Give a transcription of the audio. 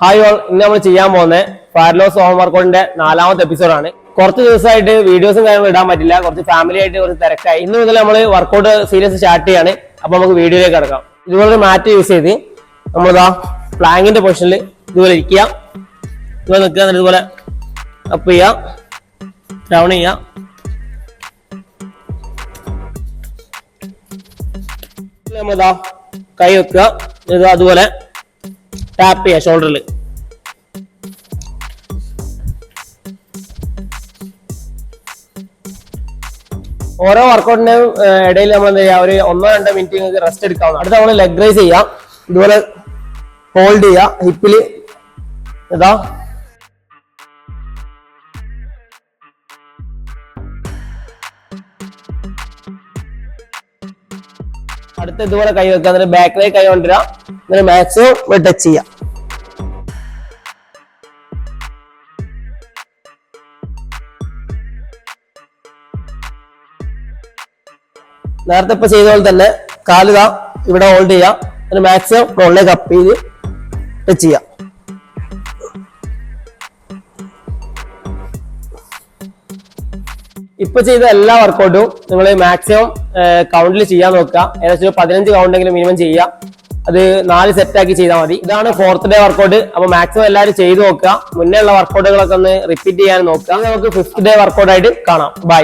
Hi all, ഇന്ന് നമ്മൾ ചെയ്യാൻ പോകുന്നത് ഫാറ്റ് ലോസ് ഹോം വർക്കൗട്ടിന്റെ 4ാമത്തെ എപ്പിസോഡാണ്. കുറച്ച് ദിവസമായിട്ട് വീഡിയോസും കാര്യങ്ങളും ഇടാൻ പറ്റില്ല, കുറച്ച് ഫാമിലി ആയിട്ട് കുറച്ച് തിരക്കായി. ഇന്ന് മുതൽ നമ്മൾ വർക്കൗട്ട് സീരീസ് സ്റ്റാർട്ട് ചെയ്യാണ്. അപ്പൊ നമുക്ക് വീഡിയോയിലേക്ക് കിടക്കാം. ഇതുപോലെ മാറ്റ് യൂസ് ചെയ്ത് നമ്മളിതാ പ്ലാങ്കിന്റെ പൊസിഷനിൽ ഇതുപോലെ ഇരിക്കുക, ഇതുപോലെ നിൽക്കുക, എന്നിട്ട് ഇതുപോലെ അപ്പ് ചെയ്യുക, ഡൗൺ ചെയ്യുക. നമ്മളിതാ കൈ വെക്കുക, അതുപോലെ ടാപ്പ് ചെയ്യുക ഷോൾഡറിൽ. ഓരോ വർക്കൗട്ടിന്റെയും ഇടയിൽ നമ്മൾ എന്താ ചെയ്യുക, ഒരു 1-2 മിനിറ്റ് നിങ്ങൾക്ക് റെസ്റ്റ് എടുക്കാവുന്ന. അടുത്ത നമ്മൾ ലെഗ് റൈസ് ചെയ്യാം. ഇതുപോലെ ഹോൾഡ് ചെയ്യുക ഹിപ്പില്. ഇതാ അടുത്ത ഇതുപോലെ കൈ വെക്കുക, എന്നിട്ട് ബാക്കിലേക്ക് കൈ കൊണ്ടുവരിക, എന്നിട്ട് മാക്സിമം ടച്ച് ചെയ്യാം. നേരത്തെ ഇപ്പൊ ചെയ്ത പോലെ തന്നെ കാലിതാ ഇവിടെ ഹോൾഡ് ചെയ്യാം, എന്നിട്ട് മാക്സിമം മുകളിലേക്ക് അപ്പ് ചെയ്ത് ടച്ച് ചെയ്യാം. ഇപ്പൊ ചെയ്ത എല്ലാ വർക്കൗട്ടും നിങ്ങൾ മാക്സിമം കൗണ്ടിൽ ചെയ്യാൻ നോക്കുക. ഏകദേശം 15 കൗണ്ടെങ്കിലും മിനിമം ചെയ്യുക. അത് 4 സെറ്റാക്കി ചെയ്താൽ മതി. ഇതാണ് 4th ഡേ വർക്കൗട്ട്. അപ്പൊ മാക്സിമം എല്ലാവരും ചെയ്ത് നോക്കുക. മുന്നേ ഉള്ള വർക്കൗട്ടുകളൊക്കെ ഒന്ന് റിപ്പീറ്റ് ചെയ്യാൻ നോക്കുക. നമുക്ക് 5th ഡേ വർക്കൗട്ട് ആയിട്ട് കാണാം. ബൈ.